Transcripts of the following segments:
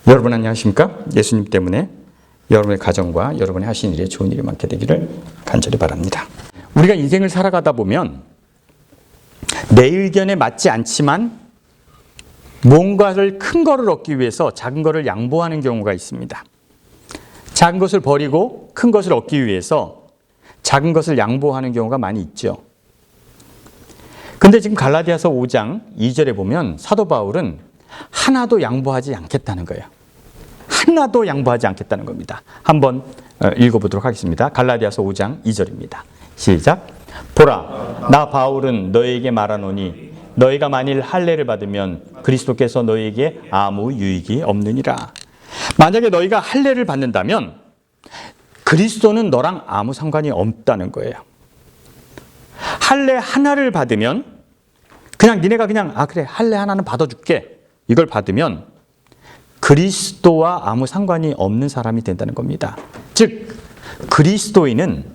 여러분 안녕하십니까? 예수님 때문에 여러분의 가정과 여러분의 하신 일에 좋은 일이 많게 되기를 간절히 바랍니다. 우리가 인생을 살아가다 보면 내 의견에 맞지 않지만 뭔가를 큰 거를 얻기 위해서 작은 거를 양보하는 경우가 있습니다. 작은 것을 버리고 큰 것을 얻기 위해서 작은 것을 양보하는 경우가 많이 있죠. 근데 지금 갈라디아서 5장 2절에 보면 사도 바울은 하나도 양보하지 않겠다는 거예요. 하나도 양보하지 않겠다는 겁니다. 한번 읽어보도록 하겠습니다. 갈라디아서 5장 2절입니다. 시작. 보라, 나 바울은 너희에게 말하노니 너희가 만일 할례를 받으면 그리스도께서 너희에게 아무 유익이 없느니라. 만약에 너희가 할례를 받는다면 그리스도는 너랑 아무 상관이 없다는 거예요. 할례 하나를 받으면 그냥 니네가 그냥 그래 할례 하나는 받아줄게 이걸 받으면 그리스도와 아무 상관이 없는 사람이 된다는 겁니다. 즉 그리스도인은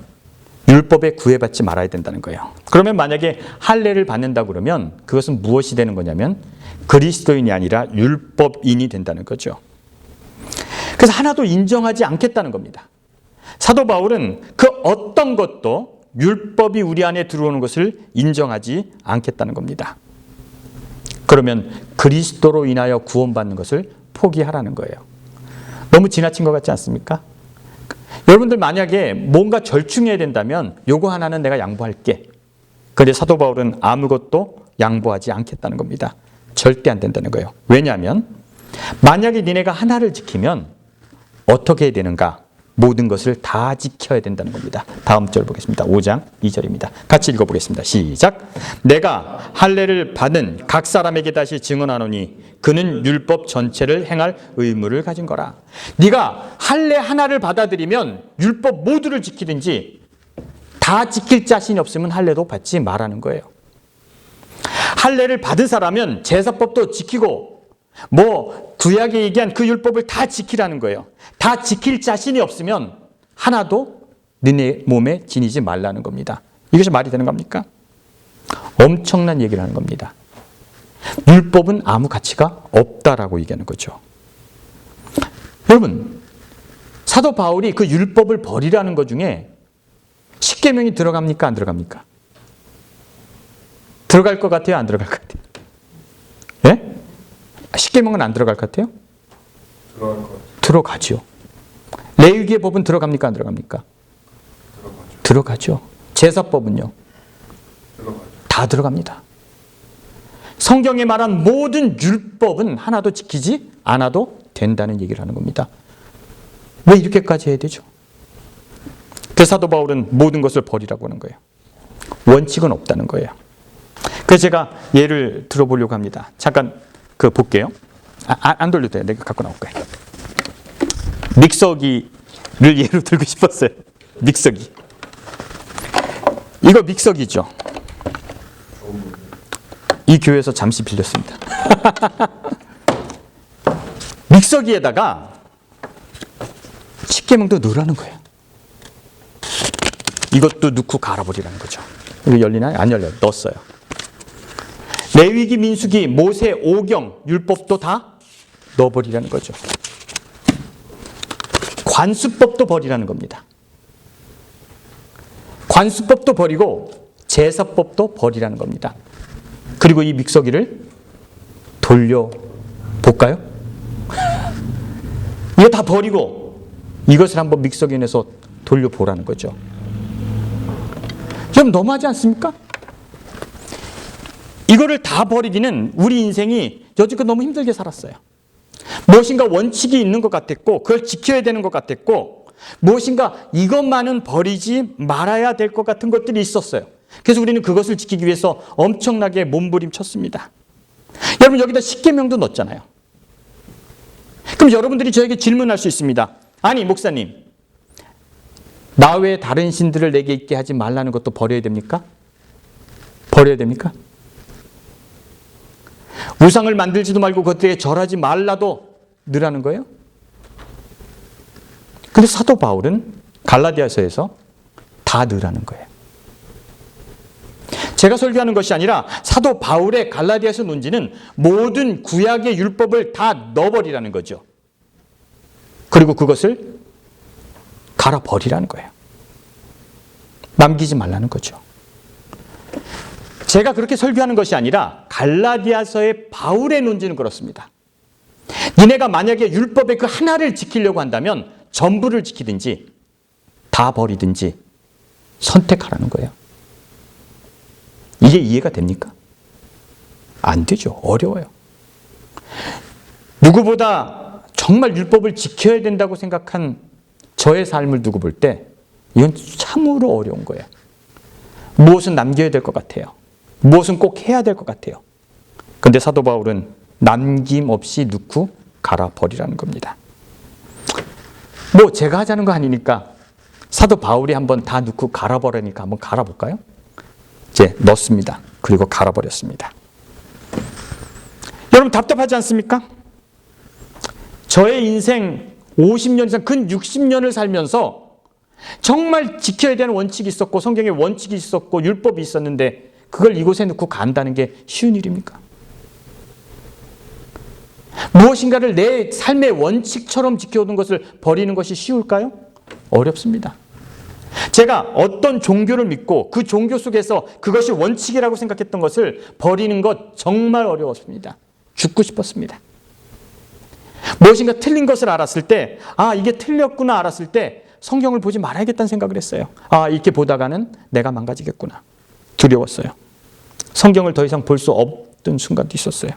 율법에 구애받지 말아야 된다는 거예요. 그러면 만약에 할례를 받는다 그러면 그것은 무엇이 되는 거냐면 그리스도인이 아니라 율법인이 된다는 거죠. 그래서 하나도 인정하지 않겠다는 겁니다. 사도 바울은 그 어떤 것도 율법이 우리 안에 들어오는 것을 인정하지 않겠다는 겁니다. 그러면 그리스도로 인하여 구원받는 것을 포기하라는 거예요. 너무 지나친 것 같지 않습니까? 여러분들 만약에 뭔가 절충해야 된다면 요거 하나는 내가 양보할게. 그런데 사도 바울은 아무것도 양보하지 않겠다는 겁니다. 절대 안 된다는 거예요. 왜냐하면 만약에 니네가 하나를 지키면 어떻게 해야 되는가? 모든 것을 다 지켜야 된다는 겁니다. 다음 절 보겠습니다. 5장 2절입니다. 같이 읽어보겠습니다. 시작. 내가 할례를 받은 각 사람에게 다시 증언하노니 그는 율법 전체를 행할 의무를 가진 거라. 네가 할례 하나를 받아들이면 율법 모두를 지키든지 다 지킬 자신이 없으면 할례도 받지 말라는 거예요. 할례를 받은 사람은 제사법도 지키고 구약에 얘기한 그 율법을 다 지키라는 거예요. 다 지킬 자신이 없으면 하나도 너네 몸에 지니지 말라는 겁니다. 이것이 말이 되는 겁니까? 엄청난 얘기를 하는 겁니다. 율법은 아무 가치가 없다라고 얘기하는 거죠. 여러분, 사도 바울이 그 율법을 버리라는 것 중에 십계명이 들어갑니까? 안 들어갑니까? 들어갈 것 같아요? 안 들어갈 것 같아요? 예? 십계명은 안 들어갈 것 같아요? 들어가죠. 레위기의 법은 들어갑니까? 안 들어갑니까? 들어가죠. 제사법은요? 다 들어갑니다. 성경에 말한 모든 율법은 하나도 지키지 않아도 된다는 얘기를 하는 겁니다. 왜 이렇게까지 해야 되죠? 그래서 사도 바울은 모든 것을 버리라고 하는 거예요. 원칙은 없다는 거예요. 그래서 제가 예를 들어보려고 합니다. 잠깐 볼게요. 안 돌려도 돼요. 내가 갖고 나올 거예요. 믹서기를 예로 들고 싶었어요. 믹서기. 이거 믹서기죠. 이 교회에서 잠시 빌렸습니다. 믹서기에다가 십계명도 넣으라는 거예요. 이것도 넣고 갈아버리라는 거죠. 이거 열리나요? 안 열려요. 넣었어요. 레위기, 민수기, 모세, 오경, 율법도 다 넣어버리라는 거죠. 관수법도 버리라는 겁니다. 관수법도 버리고 제사법도 버리라는 겁니다. 그리고 이 믹서기를 돌려볼까요? 이거 다 버리고 이것을 한번 믹서기에 내서 돌려보라는 거죠. 좀 너무하지 않습니까? 이거를 다 버리기는 우리 인생이 여지껏 너무 힘들게 살았어요. 무엇인가 원칙이 있는 것 같았고 그걸 지켜야 되는 것 같았고 무엇인가 이것만은 버리지 말아야 될 것 같은 것들이 있었어요. 그래서 우리는 그것을 지키기 위해서 엄청나게 몸부림쳤습니다. 여러분 여기다 십계명도 넣었잖아요. 그럼 여러분들이 저에게 질문할 수 있습니다. 아니 목사님, 나 외에 다른 신들을 내게 있게 하지 말라는 것도 버려야 됩니까? 버려야 됩니까? 우상을 만들지도 말고 그것들에게 절하지 말라도 넣으라는 거예요? 근데 사도 바울은 갈라디아서에서 다 넣으라는 거예요. 제가 설교하는 것이 아니라 사도 바울의 갈라디아서 논지는 모든 구약의 율법을 다 넣어버리라는 거죠. 그리고 그것을 갈아버리라는 거예요. 남기지 말라는 거죠. 제가 그렇게 설교하는 것이 아니라 갈라디아서의 바울의 논지는 그렇습니다. 니네가 만약에 율법의 그 하나를 지키려고 한다면 전부를 지키든지 다 버리든지 선택하라는 거예요. 이게 이해가 됩니까? 안 되죠. 어려워요. 누구보다 정말 율법을 지켜야 된다고 생각한 저의 삶을 두고 볼 때 이건 참으로 어려운 거예요. 무엇은 남겨야 될 것 같아요. 무엇은 꼭 해야 될 것 같아요. 그런데 사도 바울은 남김없이 넣고 갈아버리라는 겁니다. 뭐 제가 하자는 거 아니니까 사도 바울이 한번 다 넣고 갈아버리니까 한번 갈아볼까요? 이제 넣습니다. 그리고 갈아버렸습니다. 여러분 답답하지 않습니까? 저의 인생 50년 이상 근 60년을 살면서 정말 지켜야 되는 원칙이 있었고 성경에 원칙이 있었고 율법이 있었는데 그걸 이곳에 넣고 간다는 게 쉬운 일입니까? 무엇인가를 내 삶의 원칙처럼 지켜오는 것을 버리는 것이 쉬울까요? 어렵습니다. 제가 어떤 종교를 믿고 그 종교 속에서 그것이 원칙이라고 생각했던 것을 버리는 것 정말 어려웠습니다. 죽고 싶었습니다. 무엇인가 틀린 것을 알았을 때, 아, 이게 틀렸구나 알았을 때 성경을 보지 말아야겠다는 생각을 했어요. 아, 이렇게 보다가는 내가 망가지겠구나. 두려웠어요. 성경을 더 이상 볼 수 없던 순간도 있었어요.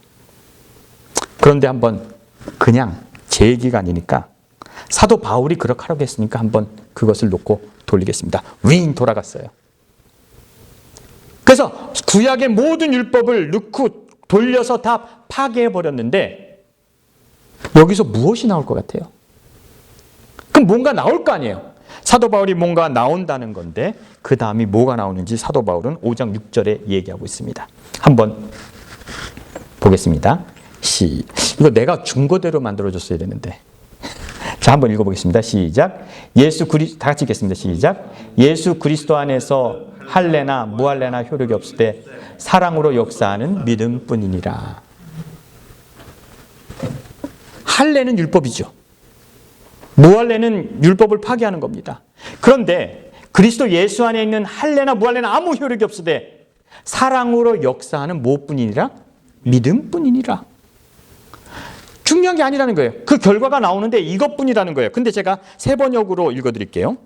그런데 한번 그냥 제 얘기가 아니니까 사도 바울이 그렇게 하라고 했으니까 한번 그것을 놓고 돌리겠습니다. 윙 돌아갔어요. 그래서 구약의 모든 율법을 넣고 돌려서 다 파괴해버렸는데 여기서 무엇이 나올 것 같아요? 그럼 뭔가 나올 거 아니에요. 사도 바울이 뭔가 나온다는 건데 그 다음이 뭐가 나오는지 사도 바울은 5장 6절에 얘기하고 있습니다. 한번 보겠습니다. 이거 내가 준 거대로 만들어줬어야 되는데. 자, 한번 읽어보겠습니다. 시작. 다 같이 읽겠습니다. 시작. 예수 그리스도 안에서 할례나 무할례나 효력이 없을 때 사랑으로 역사하는 믿음뿐이니라. 할례는 율법이죠. 무할례는 율법을 파괴하는 겁니다. 그런데 그리스도 예수 안에 있는 할례나 무할례나 아무 효력이 없을 때 사랑으로 역사하는 무엇뿐이니라? 믿음뿐이니라. 중요한 게 아니라는 거예요. 그 결과가 나오는데 이것뿐이라는 거예요. 근데 제가 세 번역으로 읽어드릴게요.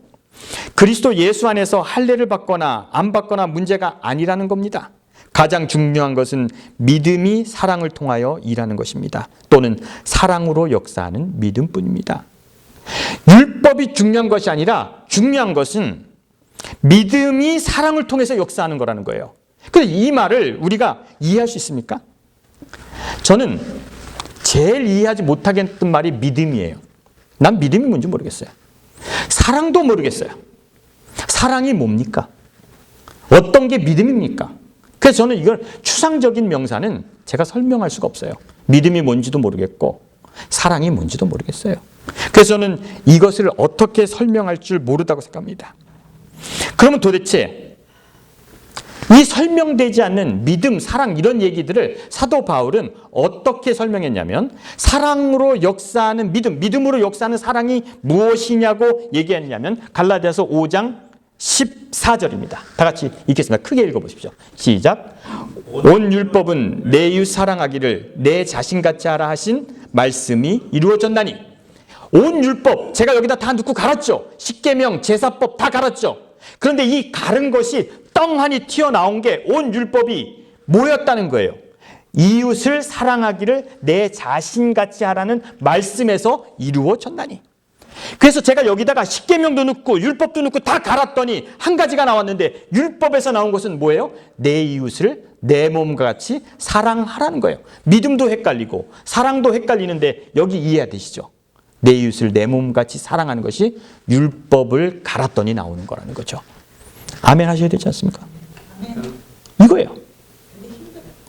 그리스도 예수 안에서 할례를 받거나 안 받거나 문제가 아니라는 겁니다. 가장 중요한 것은 믿음이 사랑을 통하여 일하는 것입니다. 또는 사랑으로 역사하는 믿음뿐입니다. 율법이 중요한 것이 아니라 중요한 것은 믿음이 사랑을 통해서 역사하는 거라는 거예요. 그래서 이 말을 우리가 이해할 수 있습니까? 저는 제일 이해하지 못하겠던 말이 믿음이에요. 난 믿음이 뭔지 모르겠어요. 사랑도 모르겠어요. 사랑이 뭡니까? 어떤 게 믿음입니까? 그래서 저는 이걸 추상적인 명사는 제가 설명할 수가 없어요. 믿음이 뭔지도 모르겠고 사랑이 뭔지도 모르겠어요. 그래서 저는 이것을 어떻게 설명할 줄 모르다고 생각합니다. 그러면 도대체 이 설명되지 않는 믿음, 사랑 이런 얘기들을 사도 바울은 어떻게 설명했냐면 사랑으로 역사하는 믿음, 믿음으로 역사하는 사랑이 무엇이냐고 얘기했냐면 갈라디아서 5장 14절입니다. 다 같이 읽겠습니다. 크게 읽어보십시오. 시작. 온 율법은 내 이웃 사랑하기를 내 자신같이 하라 하신 말씀이 이루어졌나니. 온 율법 제가 여기다 다 넣고 갈았죠. 십계명, 제사법 다 갈았죠. 그런데 이 가른 것이 떵하니 튀어나온 게 온 율법이 뭐였다는 거예요? 이웃을 사랑하기를 내 자신같이 하라는 말씀에서 이루어졌나니. 그래서 제가 여기다가 십계명도 넣고 율법도 넣고 다 갈았더니 한 가지가 나왔는데 율법에서 나온 것은 뭐예요? 내 이웃을 내 몸과 같이 사랑하라는 거예요. 믿음도 헷갈리고 사랑도 헷갈리는데 여기 이해되시죠? 내 이웃을 내 몸같이 사랑하는 것이 율법을 갈았더니 나오는 거라는 거죠. 아멘 하셔야 되지 않습니까? 이거예요.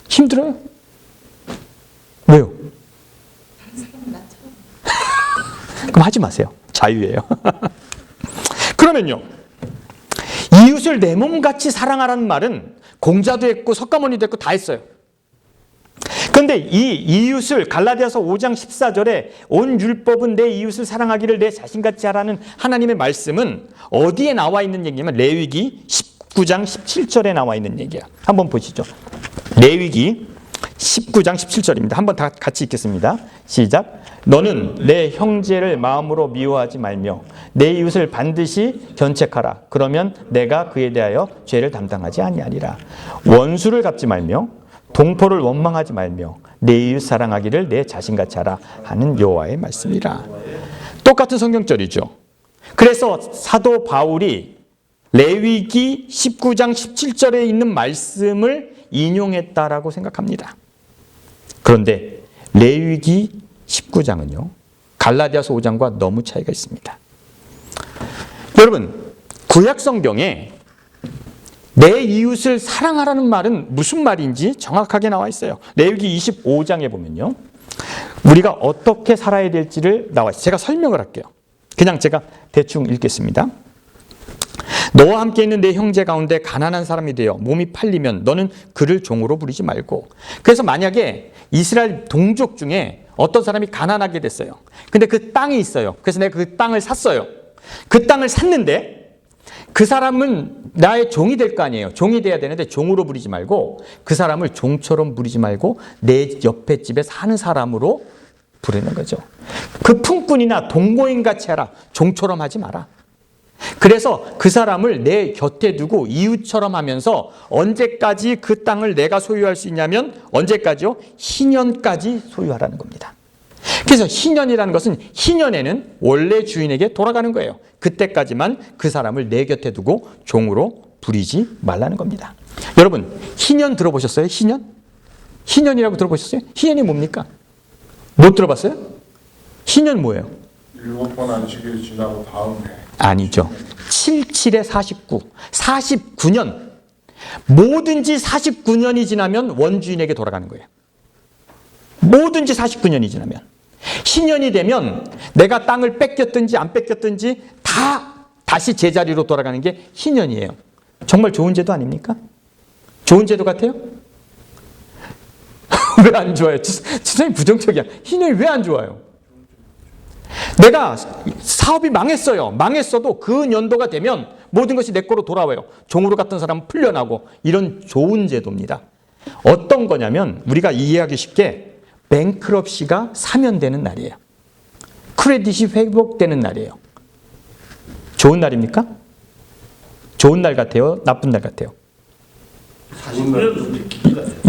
힘들어요? 왜요? 그럼 하지 마세요. 자유예요. 그러면요. 이웃을 내 몸같이 사랑하라는 말은 공자도 했고 석가모니도 했고 다 했어요. 근데 이 이웃을 갈라디아서 5장 14절에 온 율법은 내 이웃을 사랑하기를 내 자신같이 하라는 하나님의 말씀은 어디에 나와 있는 얘기냐면 레위기 19장 17절에 나와 있는 얘기야. 한번 보시죠. 레위기 19장 17절입니다. 한번 다 같이 읽겠습니다. 시작. 너는 내 형제를 마음으로 미워하지 말며 내 이웃을 반드시 견책하라. 그러면 내가 그에 대하여 죄를 담당하지 아니하리라. 원수를 갚지 말며 동포를 원망하지 말며 내 이웃 사랑하기를 내 자신같이 하라 하는 여호와의 말씀이라. 똑같은 성경절이죠. 그래서 사도 바울이 레위기 19장 17절에 있는 말씀을 인용했다라고 생각합니다. 그런데 레위기 19장은요, 갈라디아서 5장과 너무 차이가 있습니다. 여러분, 구약 성경에 내 이웃을 사랑하라는 말은 무슨 말인지 정확하게 나와 있어요. 레위기 25장에 보면요, 우리가 어떻게 살아야 될지를 나와 있어요. 제가 설명을 할게요. 그냥 제가 대충 읽겠습니다. 너와 함께 있는 내 형제 가운데 가난한 사람이 되어 몸이 팔리면 너는 그를 종으로 부리지 말고. 그래서 만약에 이스라엘 동족 중에 어떤 사람이 가난하게 됐어요. 근데 그 땅이 있어요. 그래서 내가 그 땅을 샀어요. 그 땅을 샀는데 그 사람은 나의 종이 될 거 아니에요. 종이 돼야 되는데 종으로 부리지 말고 그 사람을 종처럼 부리지 말고 내 옆에 집에 사는 사람으로 부르는 거죠. 그 품꾼이나 동거인 같이 하라. 종처럼 하지 마라. 그래서 그 사람을 내 곁에 두고 이웃처럼 하면서 언제까지 그 땅을 내가 소유할 수 있냐면 언제까지요? 희년까지 소유하라는 겁니다. 그래서 희년이라는 것은 희년에는 원래 주인에게 돌아가는 거예요. 그때까지만 그 사람을 내 곁에 두고 종으로 부리지 말라는 겁니다. 여러분, 희년 들어보셨어요? 희년? 희년이라고 들어보셨어요? 희년이 뭡니까? 못 들어봤어요? 희년 뭐예요? 7번 안식일이 지나고 다음 해. 아니죠. 77에 49. 49년. 뭐든지 49년이 지나면 원주인에게 돌아가는 거예요. 뭐든지 49년이 지나면. 희년이 되면 내가 땅을 뺏겼든지 안 뺏겼든지 다 다시 제자리로 돌아가는 게 희년이에요. 정말 좋은 제도 아닙니까? 좋은 제도 같아요? 왜 안 좋아요? 지성이 부정적이야. 희년이 왜 안 좋아요? 내가 사업이 망했어요. 망했어도 그 연도가 되면 모든 것이 내 거로 돌아와요. 종으로 갔던 사람은 풀려나고 이런 좋은 제도입니다. 어떤 거냐면 우리가 이해하기 쉽게 뱅크럽시가 사면되는 날이에요. 크레딧이 회복되는 날이에요. 좋은 날입니까? 좋은 날 같아요? 나쁜 날 같아요? 49년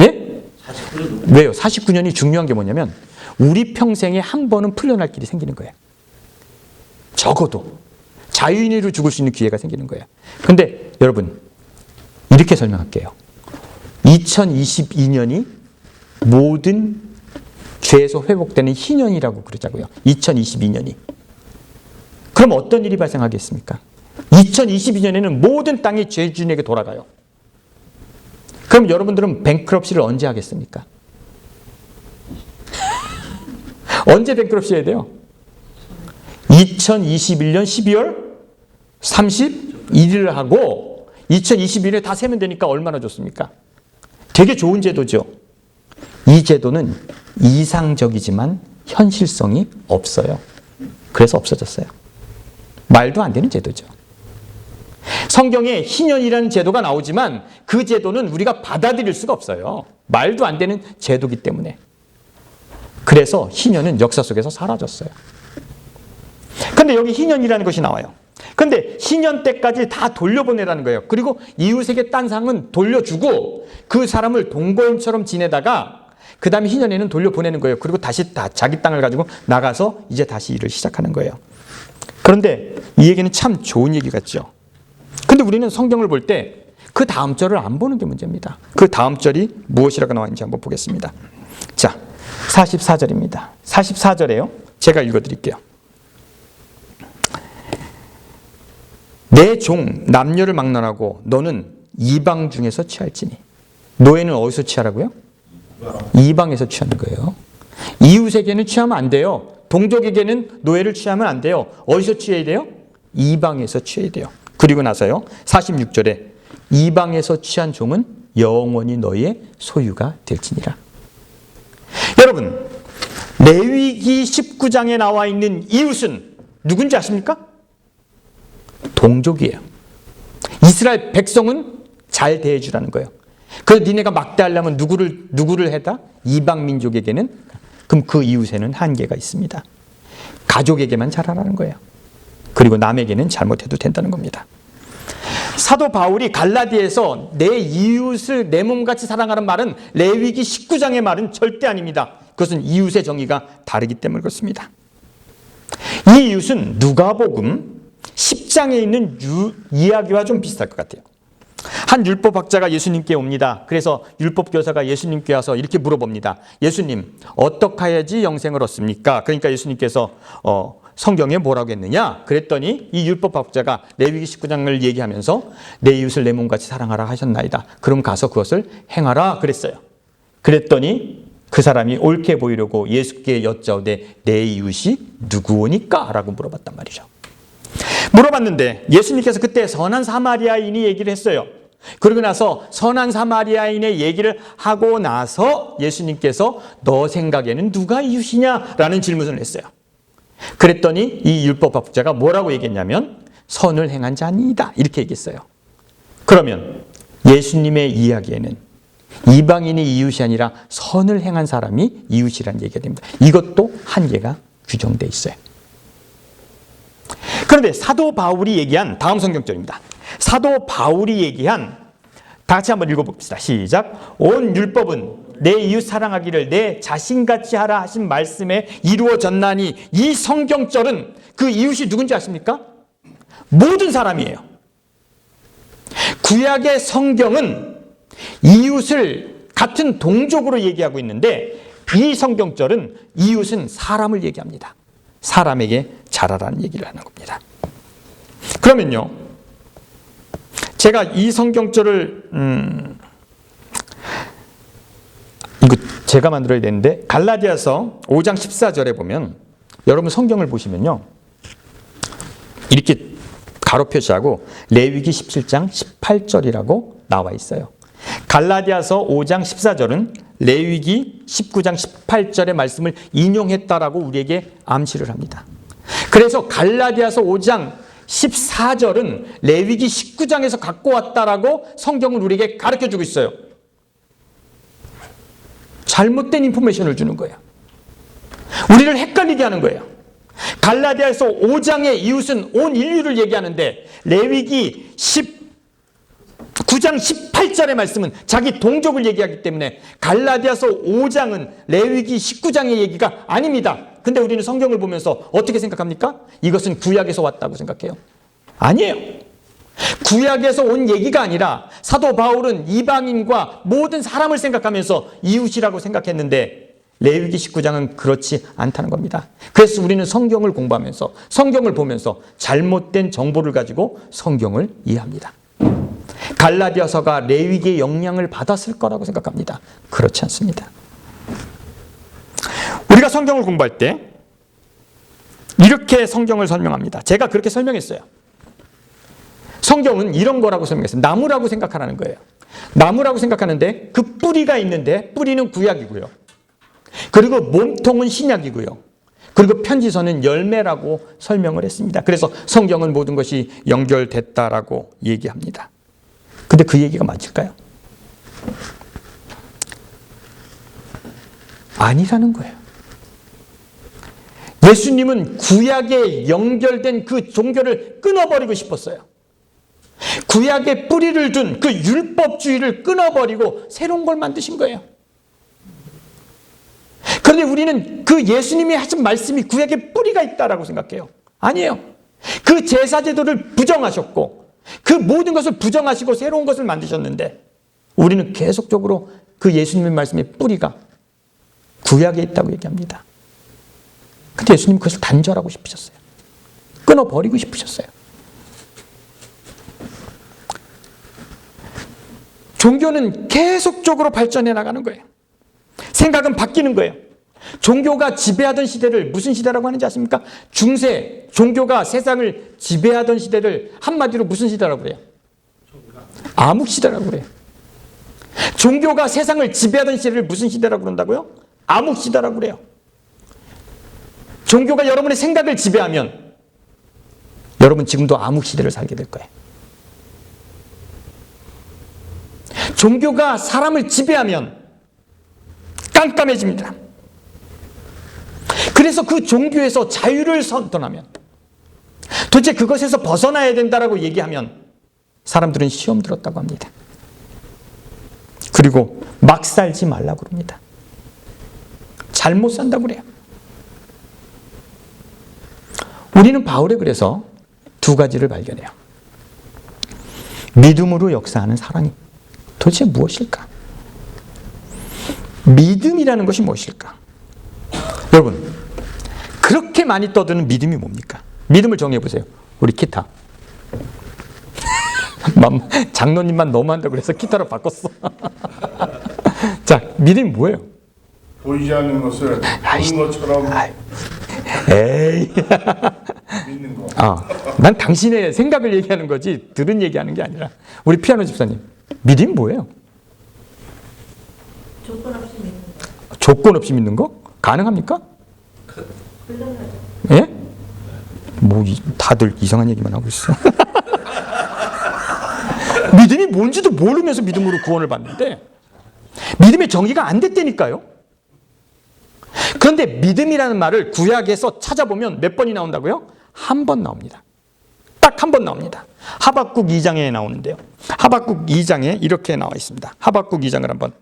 예? 49년. 왜요? 49년이 중요한 게 뭐냐면 우리 평생에 한 번은 풀려날 길이 생기는 거예요. 적어도 자유인으로 죽을 수 있는 기회가 생기는 거예요. 근데 여러분 이렇게 설명할게요. 2022년이 모든 죄에서 회복되는 희년이라고 그러자고요. 2022년이. 그럼 어떤 일이 발생하겠습니까? 2022년에는 모든 땅이 죄주인에게 돌아가요. 그럼 여러분들은 뱅크럽시를 언제 하겠습니까? 언제 뱅크럽시 해야 돼요? 2021년 12월 31일을 하고 2021년에 다 세면 되니까 얼마나 좋습니까? 되게 좋은 제도죠. 이 제도는 이상적이지만 현실성이 없어요. 그래서 없어졌어요. 말도 안 되는 제도죠. 성경에 희년이라는 제도가 나오지만 그 제도는 우리가 받아들일 수가 없어요. 말도 안 되는 제도이기 때문에. 그래서 희년은 역사 속에서 사라졌어요. 근데 여기 희년이라는 것이 나와요. 근데 희년 때까지 다 돌려보내라는 거예요. 그리고 이웃에게 딴 상은 돌려주고 그 사람을 동거인처럼 지내다가 그 다음에 희년에는 돌려보내는 거예요. 그리고 다시 다 자기 땅을 가지고 나가서 이제 다시 일을 시작하는 거예요. 그런데 이 얘기는 참 좋은 얘기 같죠. 근데 우리는 성경을 볼 때 그 다음 절을 안 보는 게 문제입니다. 그 다음 절이 무엇이라고 나와 있는지 한번 보겠습니다. 자, 44절입니다. 44절에요. 제가 읽어드릴게요. 내 종 남녀를 막론하고 너는 이방 중에서 취할지니. 노예는 어디서 취하라고요? 이방에서 취하는 거예요. 이웃에게는 취하면 안 돼요. 동족에게는 노예를 취하면 안 돼요. 어디서 취해야 돼요? 이방에서 취해야 돼요. 그리고 나서요. 46절에 이방에서 취한 종은 영원히 너희의 소유가 될지니라. 여러분, 레위기 19장에 나와 있는 이웃은 누군지 아십니까? 동족이에요. 이스라엘 백성은 잘 대해주라는 거예요. 그래서 니네가 막대하려면 누구를 해다? 이방 민족에게는. 그럼 그 이웃에는 한계가 있습니다. 가족에게만 잘하라는 거예요. 그리고 남에게는 잘못해도 된다는 겁니다. 사도 바울이 갈라디아에서 내 이웃을 내 몸같이 사랑하는 말은 레위기 19장의 말은 절대 아닙니다. 그것은 이웃의 정의가 다르기 때문에 그렇습니다. 이 이웃은 누가복음 10장에 있는 이야기와 좀 비슷할 것 같아요. 한 율법학자가 예수님께 옵니다. 그래서 율법교사가 예수님께 와서 이렇게 물어봅니다. 예수님, 어떻게 해야지 영생을 얻습니까? 그러니까 예수님께서 성경에 뭐라고 했느냐? 그랬더니 이 율법학자가 레위기 19장을 얘기하면서 내 이웃을 내 몸같이 사랑하라 하셨나이다. 그럼 가서 그것을 행하라 그랬어요. 그랬더니 그 사람이 옳게 보이려고 예수께 여짜오되 내 이웃이 누구오니까? 라고 물어봤단 말이죠. 물어봤는데 예수님께서 그때 선한 사마리아인이 얘기를 했어요. 그러고 나서 선한 사마리아인의 얘기를 하고 나서 예수님께서 너 생각에는 누가 이웃이냐? 라는 질문을 했어요. 그랬더니 이 율법학자가 뭐라고 얘기했냐면 선을 행한 자니이다. 이렇게 얘기했어요. 그러면 예수님의 이야기에는 이방인이 이웃이 아니라 선을 행한 사람이 이웃이라는 얘기가 됩니다. 이것도 한계가 규정되어 있어요. 그런데 사도 바울이 얘기한 다음 성경절입니다. 사도 바울이 얘기한 다 같이 한번 읽어봅시다. 시작. 온 율법은 내 이웃 사랑하기를 내 자신같이 하라 하신 말씀에 이루어졌나니 이 성경절은 그 이웃이 누군지 아십니까? 모든 사람이에요. 구약의 성경은 이웃을 같은 동족으로 얘기하고 있는데 이 성경절은 이웃은 사람을 얘기합니다. 사람에게 잘하라는 얘기를 하는 겁니다. 그러면요, 제가 이 성경절을 이거 제가 만들어야 되는데 갈라디아서 5장 14절에 보면 여러분 성경을 보시면요 이렇게 가로 표시하고 레위기 17장 18절이라고 나와 있어요. 갈라디아서 5장 14절은 레위기 19장 18절의 말씀을 인용했다라고 우리에게 암시를 합니다. 그래서 갈라디아서 5장 14절은 레위기 19장에서 갖고 왔다라고 성경은 우리에게 가르쳐주고 있어요. 잘못된 인포메이션을 주는 거예요. 우리를 헷갈리게 하는 거예요. 갈라디아서 5장의 이웃은 온 인류를 얘기하는데 레위기 19장 18절의 말씀은 자기 동족을 얘기하기 때문에 갈라디아서 5장은 레위기 19장의 얘기가 아닙니다. 근데 우리는 성경을 보면서 어떻게 생각합니까? 이것은 구약에서 왔다고 생각해요. 아니에요. 구약에서 온 얘기가 아니라 사도 바울은 이방인과 모든 사람을 생각하면서 이웃이라고 생각했는데 레위기 19장은 그렇지 않다는 겁니다. 그래서 우리는 성경을 공부하면서 성경을 보면서 잘못된 정보를 가지고 성경을 이해합니다. 갈라디아서가 레위기의 영향을 받았을 거라고 생각합니다. 그렇지 않습니다. 우리가 성경을 공부할 때 이렇게 성경을 설명합니다. 제가 그렇게 설명했어요. 성경은 이런 거라고 설명했어요. 나무라고 생각하라는 거예요. 나무라고 생각하는데 그 뿌리가 있는데 뿌리는 구약이고요. 그리고 몸통은 신약이고요. 그리고 편지서는 열매라고 설명을 했습니다. 그래서 성경은 모든 것이 연결됐다라고 얘기합니다. 근데 그 얘기가 맞을까요? 아니라는 거예요. 예수님은 구약에 연결된 그 종교를 끊어버리고 싶었어요. 구약에 뿌리를 둔 그 율법주의를 끊어버리고 새로운 걸 만드신 거예요. 그런데 우리는 그 예수님이 하신 말씀이 구약에 뿌리가 있다라고 생각해요. 아니에요. 그 제사제도를 부정하셨고 그 모든 것을 부정하시고 새로운 것을 만드셨는데 우리는 계속적으로 그 예수님의 말씀의 뿌리가 구약에 있다고 얘기합니다. 근데 예수님 그것을 단절하고 싶으셨어요. 끊어버리고 싶으셨어요. 종교는 계속적으로 발전해 나가는 거예요. 생각은 바뀌는 거예요. 종교가 지배하던 시대를 무슨 시대라고 하는지 아십니까? 중세, 종교가 세상을 지배하던 시대를 한마디로 무슨 시대라고 그래요? 암흑시대라고 그래요. 종교가 세상을 지배하던 시대를 무슨 시대라고 그런다고요? 암흑시대라고 그래요. 종교가 여러분의 생각을 지배하면 여러분 지금도 암흑시대를 살게 될 거예요. 종교가 사람을 지배하면 깜깜해집니다. 그래서 그 종교에서 자유를 선언하면, 도대체 그것에서 벗어나야 된다라고 얘기하면 사람들은 시험 들었다고 합니다. 그리고 막 살지 말라고 그럽니다. 잘못 산다고 그래요. 우리는 바울에 그래서 두 가지를 발견해요. 믿음으로 역사하는 사랑이 도대체 무엇일까? 믿음이라는 것이 무엇일까? 여러분, 그렇게 많이 떠드는 믿음이 뭡니까? 믿음을 정해보세요. 우리 기타. 장로님만 너무한다고 그래서 기타로 바꿨어. 자, 믿음이 뭐예요? 보이지 않는 것을 보는 것처럼 에이. 믿는 거. 난 당신의 생각을 얘기하는 거지 들은 얘기하는 게 아니라. 우리 피아노 집사님, 믿음이 뭐예요? 조건 없이 믿는 거. 조건 없이 믿는 거? 가능합니까? 불가능하죠. 예? 뭐 다들 이상한 얘기만 하고 있어. 믿음이 뭔지도 모르면서 믿음으로 구원을 받는데 믿음의 정의가 안 됐다니까요. 그런데 믿음이라는 말을 구약에서 찾아보면 몇 번이 나온다고요? 한 번 나옵니다. 딱 한 번 나옵니다. 하박국 2장에 나오는데요. 하박국 2장에 이렇게 나와 있습니다. 하박국 2장을 한번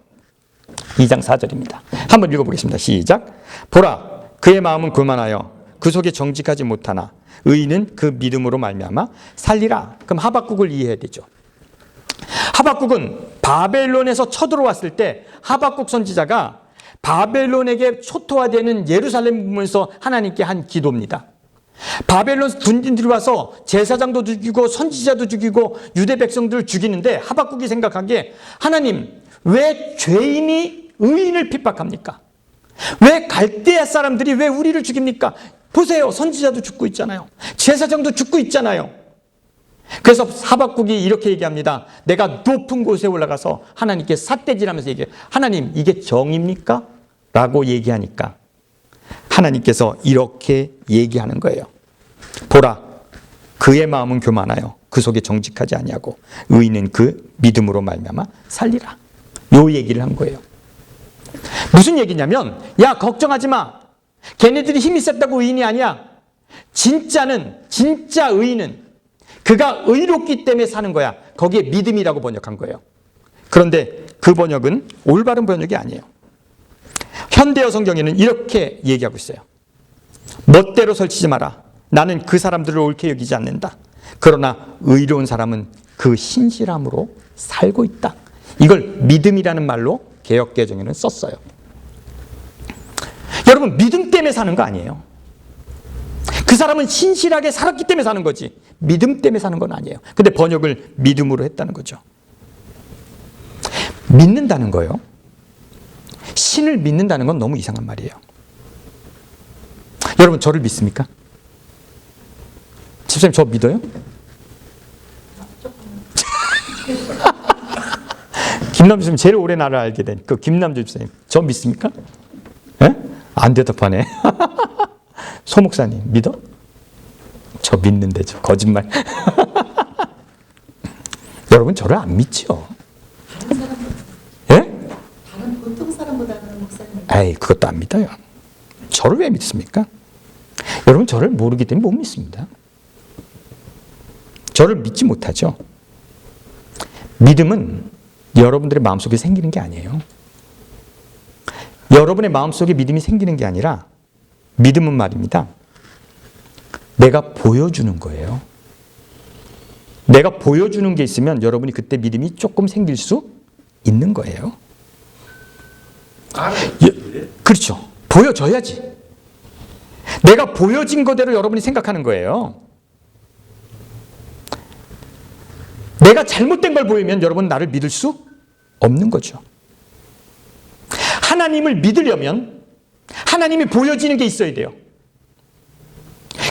2장 4절입니다. 한번 읽어보겠습니다. 시작. 보라, 그의 마음은 교만하여 그 속에 정직하지 못하나 의인은 그 믿음으로 말미암아 살리라. 그럼 하박국을 이해해야 되죠. 하박국은 바벨론에서 쳐들어왔을 때 하박국 선지자가 바벨론에게 초토화되는 예루살렘 보면서 하나님께 한 기도입니다. 바벨론 군인들이 와서 제사장도 죽이고 선지자도 죽이고 유대 백성들을 죽이는데 하박국이 생각하기에 하나님, 왜 죄인이 의인을 핍박합니까? 왜 갈대아 사람들이 왜 우리를 죽입니까? 보세요, 선지자도 죽고 있잖아요. 제사장도 죽고 있잖아요. 그래서 하박국이 이렇게 얘기합니다. 내가 높은 곳에 올라가서 하나님께 삿대질하면서 얘기해요. 하나님, 이게 정입니까? 라고 얘기하니까 하나님께서 이렇게 얘기하는 거예요. 보라, 그의 마음은 교만하여 그 속에 정직하지 아니하고 의인은 그 믿음으로 말미암아 살리라. 요 얘기를 한 거예요. 무슨 얘기냐면, 야, 걱정하지 마. 걔네들이 힘이 셌다고 의인이 아니야. 진짜 의인은 그가 의롭기 때문에 사는 거야. 거기에 믿음이라고 번역한 거예요. 그런데 그 번역은 올바른 번역이 아니에요. 현대어 성경에는 이렇게 얘기하고 있어요. 멋대로 설치지 마라. 나는 그 사람들을 옳게 여기지 않는다. 그러나 의로운 사람은 그 신실함으로 살고 있다. 이걸 믿음이라는 말로 개역개정에는 썼어요. 여러분, 믿음 때문에 사는 거 아니에요. 그 사람은 신실하게 살았기 때문에 사는 거지 믿음 때문에 사는 건 아니에요. 근데 번역을 믿음으로 했다는 거죠. 믿는다는 거요. 신을 믿는다는 건 너무 이상한 말이에요. 여러분, 저를 믿습니까? 집사님, 저 믿어요? 김남주 집사님, 제일 오래 나를 알게 된 그 김남주 집사님, 저 믿습니까? 예? 안 대답하네. 소 목사님, 믿어? 저 믿는데 저 거짓말. 여러분, 저를 안 믿죠? 예? 다른 보통 사람보다는 목사님. 에이, 그것도 안 믿어요. 저를 왜 믿습니까? 여러분, 저를 모르기 때문에 못 믿습니다. 저를 믿지 못하죠. 믿음은 여러분들의 마음속에 생기는 게 아니에요. 여러분의 마음속에 믿음이 생기는 게 아니라 믿음은 말입니다. 내가 보여주는 거예요. 내가 보여주는 게 있으면 여러분이 그때 믿음이 조금 생길 수 있는 거예요. 그렇죠. 보여줘야지. 내가 보여진 거대로 여러분이 생각하는 거예요. 내가 잘못된 걸 보이면 여러분 나를 믿을 수 없는 거죠. 하나님을 믿으려면 하나님이 보여지는 게 있어야 돼요.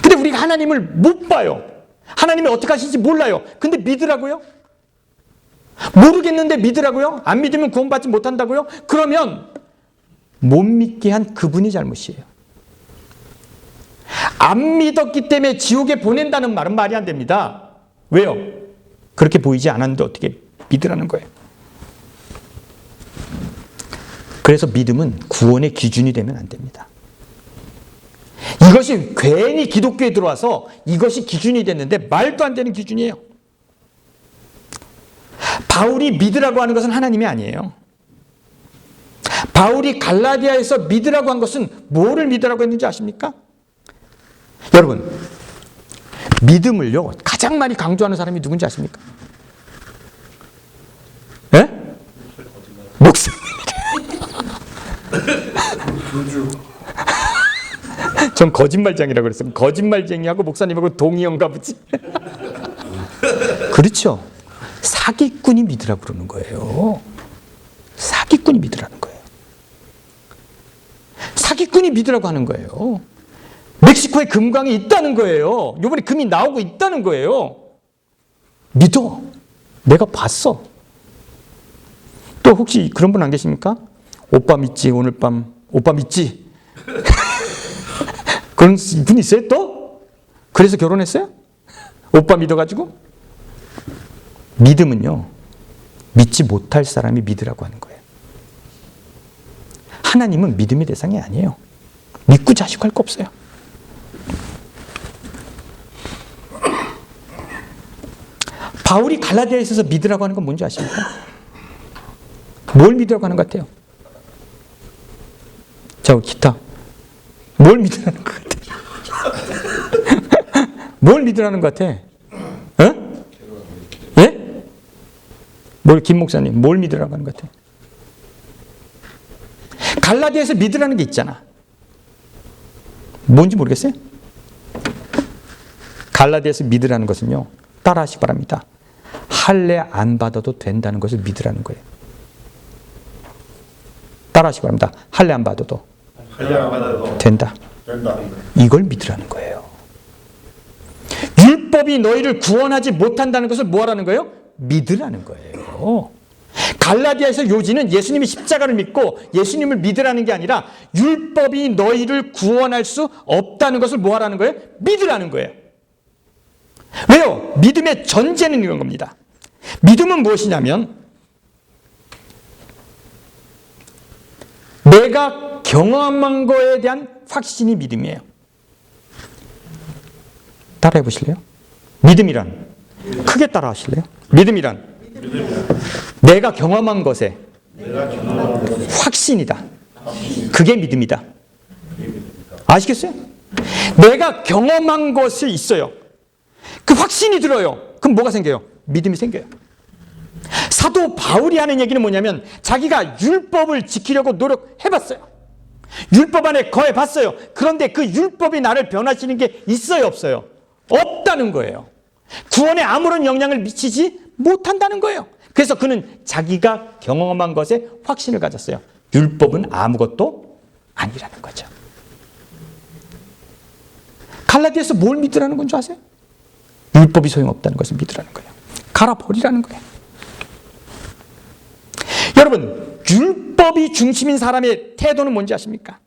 근데 우리가 하나님을 못 봐요. 하나님이 어떻게 하실지 몰라요. 근데 믿으라고요? 모르겠는데 믿으라고요? 안 믿으면 구원받지 못한다고요? 그러면 못 믿게 한 그분이 잘못이에요. 안 믿었기 때문에 지옥에 보낸다는 말은 말이 안 됩니다. 왜요? 그렇게 보이지 않았는데 어떻게 믿으라는 거예요. 그래서 믿음은 구원의 기준이 되면 안 됩니다. 이것이 괜히 기독교에 들어와서 이것이 기준이 됐는데 말도 안 되는 기준이에요. 바울이 믿으라고 하는 것은 하나님이 아니에요. 바울이 갈라디아에서 믿으라고 한 것은 뭐를 믿으라고 했는지 아십니까? 여러분, 믿음을요 가장 많이 강조하는 사람이 누군지 아십니까? 예? 목사님. 전 거짓말쟁이라고 그랬어요. 거짓말쟁이하고 목사님하고 동의어인가 보지. 그렇죠. 사기꾼이 믿으라고 그러는 거예요. 사기꾼이 믿으라는 거예요. 사기꾼이 믿으라고 하는 거예요. 멕시코에 금광이 있다는 거예요. 이번에 금이 나오고 있다는 거예요. 믿어. 내가 봤어. 또 혹시 그런 분 안 계십니까? 오빠 믿지? 오늘 밤 오빠 믿지? 그런 분 있어요 또? 그래서 결혼했어요? 오빠 믿어가지고? 믿음은요 믿지 못할 사람이 믿으라고 하는 거예요. 하나님은 믿음의 대상이 아니에요. 믿고 자식할 거 없어요. 바울이 갈라디아에 있어서 믿으라고 하는 건 뭔지 아십니까? 뭘 믿으라고 하는 것 같아요? 자, 기타. 뭘 믿으라는 것 같아? 뭘 믿으라는 것 같아? 어? 예? 김 목사님, 뭘 믿으라고 하는 것 같아? 갈라디아에서 믿으라는 게 있잖아. 뭔지 모르겠어요? 갈라디아에서 믿으라는 것은요, 따라하시기 바랍니다. 할례 안 받아도 된다는 것을 믿으라는 거예요. 따라하시기 바랍니다. 할례 안 받아도 된다. 이걸 믿으라는 거예요. 율법이 너희를 구원하지 못한다는 것을 뭐하라는 거예요? 믿으라는 거예요. 갈라디아에서 요지는 예수님이 십자가를 믿고 예수님을 믿으라는 게 아니라 율법이 너희를 구원할 수 없다는 것을 뭐하라는 거예요? 믿으라는 거예요. 왜요? 믿음의 전제는 이런 겁니다. 믿음은 무엇이냐면 내가 경험한 거에 대한 확신이 믿음이에요. 따라해 보실래요? 믿음이란 크게 따라 하실래요? 믿음이란 내가 경험한 것에 확신이다. 그게 믿음이다. 아시겠어요? 내가 경험한 것이 있어요. 그 확신이 들어요. 그럼 뭐가 생겨요? 믿음이 생겨요. 사도 바울이 하는 얘기는 뭐냐면 자기가 율법을 지키려고 노력해봤어요. 율법 안에 거해봤어요. 그런데 그 율법이 나를 변화시키는 게 있어요, 없어요? 없다는 거예요. 구원에 아무런 영향을 미치지 못한다는 거예요. 그래서 그는 자기가 경험한 것에 확신을 가졌어요. 율법은 아무것도 아니라는 거죠. 갈라디아에서 뭘 믿으라는 건 줄 아세요? 율법이 소용없다는 것을 믿으라는 거예요. 갈아버리라는 거예요. 여러분, 율법이 중심인 사람의 태도는 뭔지 아십니까?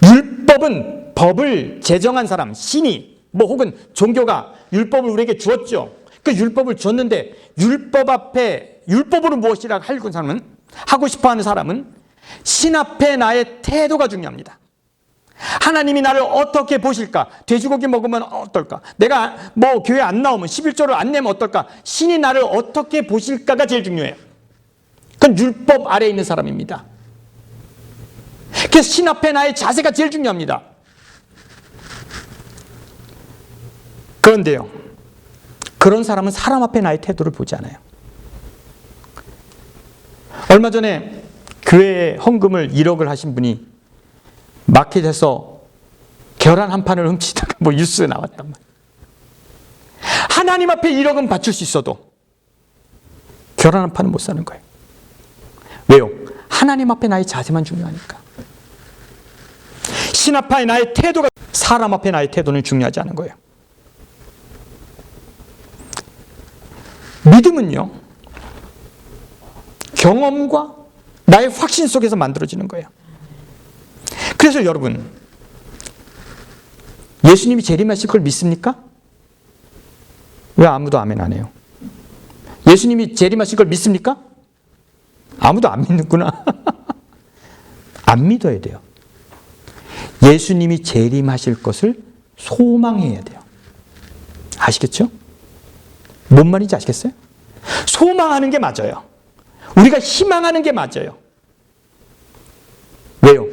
율법은 법을 제정한 사람, 신이 혹은 종교가 율법을 우리에게 주었죠. 그 율법을 줬는데 율법 앞에 율법으로 무엇이라 하고 싶어하는 사람은 신 앞에 나의 태도가 중요합니다. 하나님이 나를 어떻게 보실까? 돼지고기 먹으면 어떨까? 내가 교회 안 나오면 11조를 안 내면 어떨까? 신이 나를 어떻게 보실까가 제일 중요해요. 그건 율법 아래에 있는 사람입니다. 그래서 신 앞에 나의 자세가 제일 중요합니다. 그런데요, 그런 사람은 사람 앞에 나의 태도를 보지 않아요. 얼마 전에 교회에 헌금을 1억을 하신 분이 마켓에서 계란 한 판을 훔치다가 뉴스에 나왔단 말이에요. 하나님 앞에 1억은 바칠 수 있어도 계란 한 판은 못 사는 거예요. 왜요? 하나님 앞에 나의 자세만 중요하니까. 신 앞에 나의 태도가, 사람 앞에 나의 태도는 중요하지 않은 거예요. 믿음은요, 경험과 나의 확신 속에서 만들어지는 거예요. 그래서 여러분, 예수님이 재림하실 걸 믿습니까? 왜 아무도 아멘 안 해요? 예수님이 재림하실 걸 믿습니까? 아무도 안 믿는구나. 안 믿어야 돼요. 예수님이 재림하실 것을 소망해야 돼요. 아시겠죠? 뭔 말인지 아시겠어요? 소망하는 게 맞아요. 우리가 희망하는 게 맞아요. 왜요?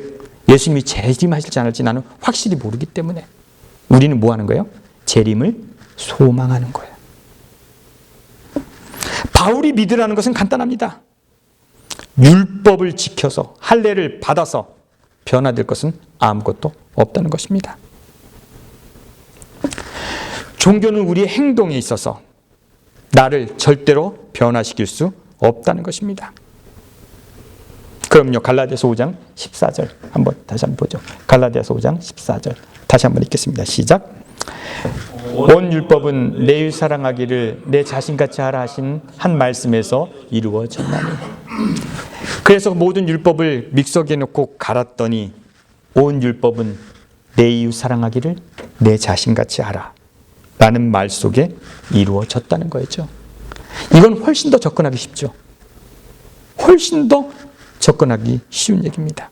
예수님이 재림하실지 안 할지 나는 확실히 모르기 때문에 우리는 뭐 하는 거예요? 재림을 소망하는 거예요. 바울이 믿으라는 것은 간단합니다. 율법을 지켜서 할례를 받아서 변화될 것은 아무것도 없다는 것입니다. 종교는 우리의 행동에 있어서 나를 절대로 변화시킬 수 없다는 것입니다. 그럼요, 갈라디아서 5장 14절 다시 한번 보죠. 갈라디아서 5장 14절 다시 한번 읽겠습니다. 시작. 온 율법은 내 사랑하기를 내 자신같이 하라 하신 한 말씀에서 이루어졌나니. 그래서 모든 율법을 믹서기에 넣고 갈았더니 온 율법은 내 이웃 사랑하기를 내 자신같이 하라 라는 말 속에 이루어졌다는 거죠. 이건 훨씬 더 접근하기 쉽죠. 훨씬 더 접근하기 쉬운 얘기입니다.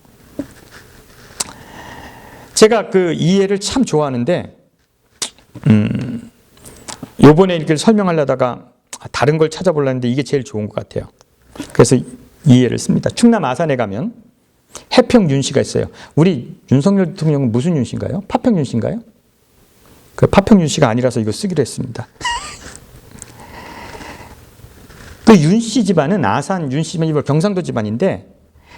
제가 그 이해를 참 좋아하는데 요번에 이렇게 설명하려다가 다른 걸 찾아보려는데 이게 제일 좋은 것 같아요. 그래서 이해를 씁니다. 충남 아산에 가면 해평 윤씨가 있어요. 우리 윤석열 대통령은 무슨 윤씨인가요? 파평 윤씨인가요? 그 파평 윤씨가 아니라서 이거 쓰기로 했습니다. 그 윤씨 집안은 아산 윤씨 집안이 경상도 집안인데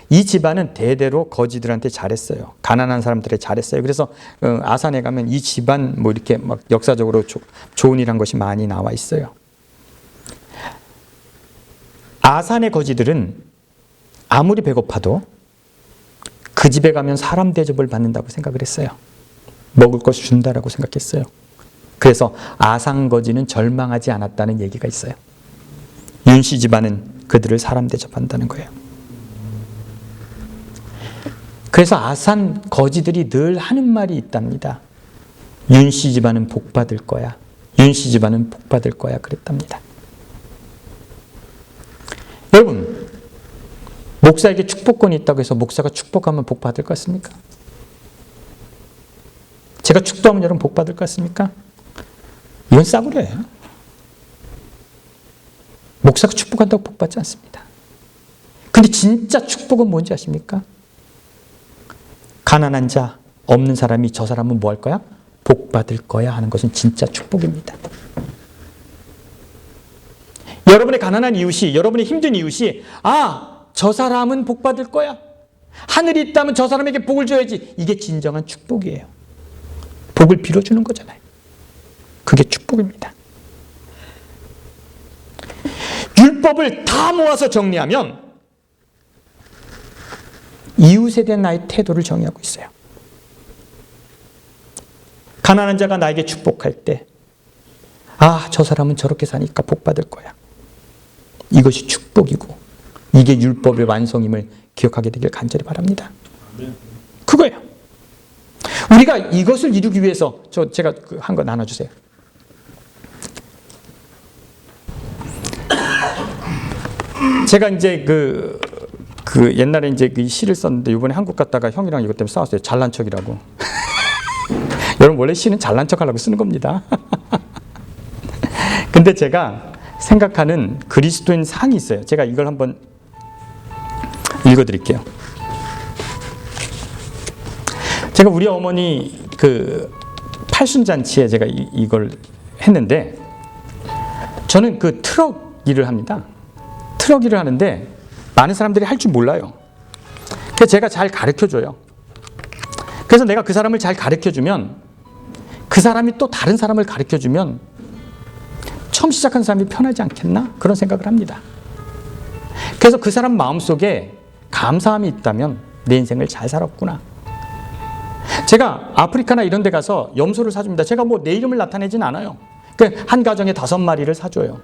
이 집안은 대대로 거지들한테 잘했어요. 가난한 사람들에 잘했어요. 그래서 아산에 가면 이 집안 뭐 이렇게 막 역사적으로 좋은 일 한 것이 많이 나와 있어요. 아산의 거지들은 아무리 배고파도 그 집에 가면 사람 대접을 받는다고 생각을 했어요. 먹을 것을 준다라고 생각했어요. 그래서 아산 거지는 절망하지 않았다는 얘기가 있어요. 윤씨 집안은 그들을 사람 대접한다는 거예요. 그래서 아산 거지들이 늘 하는 말이 있답니다. 윤씨 집안은 복 받을 거야. 윤씨 집안은 복 받을 거야. 그랬답니다. 여러분, 목사에게 축복권이 있다고 해서 목사가 축복하면 복 받을 것 같습니까? 제가 축도하면 여러분 복 받을 것 같습니까? 이건 싸구려예요. 목사가 축복한다고 복 받지 않습니다. 근데 진짜 축복은 뭔지 아십니까? 가난한 자, 없는 사람이 저 사람은 뭐 할 거야? 복 받을 거야 하는 것은 진짜 축복입니다. 여러분의 가난한 이웃이, 여러분의 힘든 이웃이 저 사람은 복 받을 거야. 하늘이 있다면 저 사람에게 복을 줘야지. 이게 진정한 축복이에요. 복을 빌어주는 거잖아요. 그게 축복입니다. 율법을 다 모아서 정리하면 이웃에 대한 나의 태도를 정의하고 있어요. 가난한 자가 나에게 축복할 때 저 사람은 저렇게 사니까 복 받을 거야. 이것이 축복이고 이게 율법의 완성임을 기억하게 되길 간절히 바랍니다. 그거예요. 우리가 이것을 이루기 위해서 제가 한 거 나눠주세요. 제가 이제 그 옛날에 이제 그 시를 썼는데 이번에 한국 갔다가 형이랑 이것 때문에 싸웠어요. 잘난 척이라고. 여러분 원래 시는 잘난 척하려고 쓰는 겁니다. 근데 제가 생각하는 그리스도인 상이 있어요. 제가 이걸 한번 읽어드릴게요. 제가 우리 어머니 그 팔순잔치에 제가 이걸 했는데 저는 그 트럭 일을 합니다. 트럭 일을 하는데 많은 사람들이 할 줄 몰라요. 그래서 제가 잘 가르쳐줘요. 그래서 내가 그 사람을 잘 가르쳐주면 그 사람이 또 다른 사람을 가르쳐주면 처음 시작한 사람이 편하지 않겠나? 그런 생각을 합니다. 그래서 그 사람 마음속에 감사함이 있다면 내 인생을 잘 살았구나. 제가 아프리카나 이런 데 가서 염소를 사줍니다. 제가 뭐 내 이름을 나타내진 않아요. 한 가정에 5마리를 사줘요.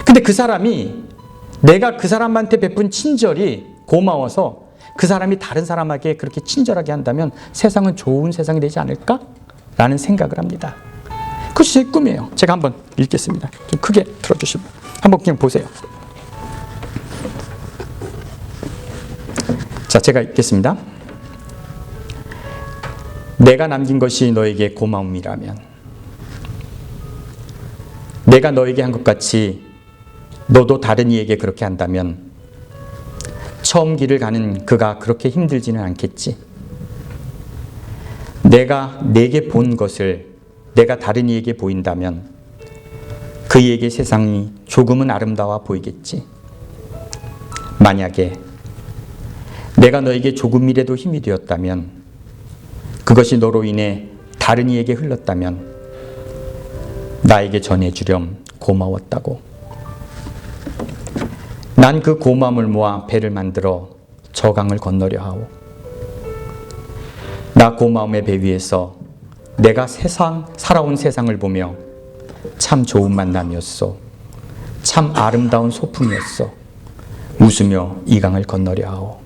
근데 그 사람이 내가 그 사람한테 베푼 친절이 고마워서 그 사람이 다른 사람에게 그렇게 친절하게 한다면 세상은 좋은 세상이 되지 않을까라는 생각을 합니다. 그것이 제 꿈이에요. 제가 한번 읽겠습니다. 좀 크게 틀어주시고 한번 그냥 보세요. 자, 제가 읽겠습니다. 내가 남긴 것이 너에게 고마움이라면 내가 너에게 한 것 같이 너도 다른 이에게 그렇게 한다면 처음 길을 가는 그가 그렇게 힘들지는 않겠지. 내가 내게 본 것을 내가 다른 이에게 보인다면 그에게 세상이 조금은 아름다워 보이겠지. 만약에 내가 너에게 조금이라도 힘이 되었다면 그것이 너로 인해 다른 이에게 흘렀다면 나에게 전해주렴 고마웠다고. 난 그 고마움을 모아 배를 만들어 저 강을 건너려 하오. 나 고마움의 배 위에서 내가 살아온 세상을 보며 참 좋은 만남이었어. 참 아름다운 소풍이었어. 웃으며 이 강을 건너려 하오.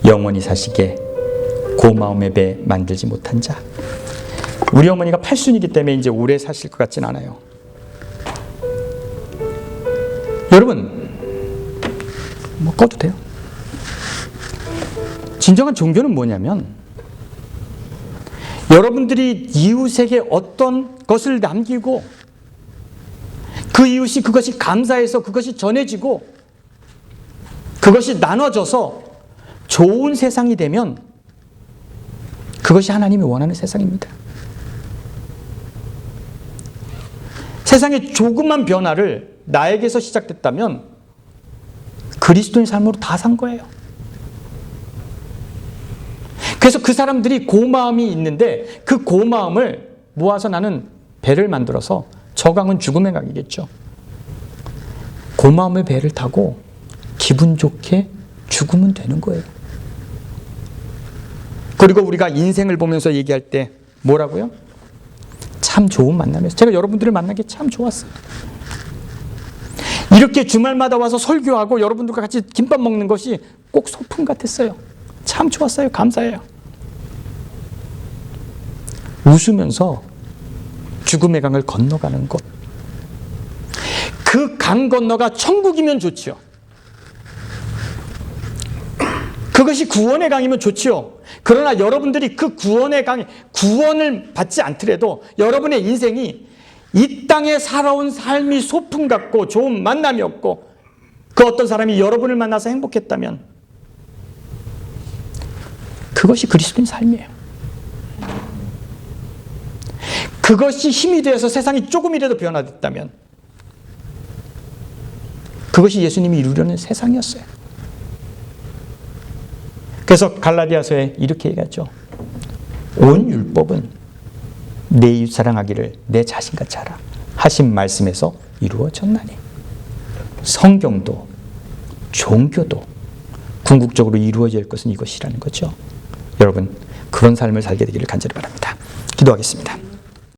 영원히 사시게 고마움의 배 만들지 못한 자. 우리 어머니가 80이기 때문에 이제 오래 사실 것 같진 않아요. 여러분, 뭐 꺼도 돼요. 진정한 종교는 뭐냐면 여러분들이 이웃에게 어떤 것을 남기고 그 이웃이 그것이 감사해서 그것이 전해지고 그것이 나눠져서 좋은 세상이 되면 그것이 하나님이 원하는 세상입니다. 세상의 조그만 변화를 나에게서 시작됐다면 그리스도인 삶으로 다 산 거예요. 그래서 그 사람들이 고마움이 있는데 그 고마움을 모아서 나는 배를 만들어서 저 강은 죽음의 강이겠죠. 고마움의 배를 타고 기분 좋게 죽으면 되는 거예요. 그리고 우리가 인생을 보면서 얘기할 때 뭐라고요? 참 좋은 만남이었어요. 제가 여러분들을 만난 게 참 좋았어요. 이렇게 주말마다 와서 설교하고 여러분들과 같이 김밥 먹는 것이 꼭 소풍 같았어요. 참 좋았어요. 감사해요. 웃으면서 죽음의 강을 건너가는 것. 그 강 건너가 천국이면 좋지요. 그것이 구원의 강이면 좋지요. 그러나 여러분들이 그 구원의 강에 구원을 받지 않더라도 여러분의 인생이 이 땅에 살아온 삶이 소풍 같고 좋은 만남이었고 그 어떤 사람이 여러분을 만나서 행복했다면 그것이 그리스도인 삶이에요. 그것이 힘이 되어서 세상이 조금이라도 변화됐다면 그것이 예수님이 이루려는 세상이었어요. 그래서 갈라디아서에 이렇게 얘기하죠. 온 율법은 내 이웃 사랑하기를 내 자신같이 하라 하신 말씀에서 이루어졌나니 성경도 종교도 궁극적으로 이루어질 것은 이것이라는 거죠. 여러분 그런 삶을 살게 되기를 간절히 바랍니다. 기도하겠습니다.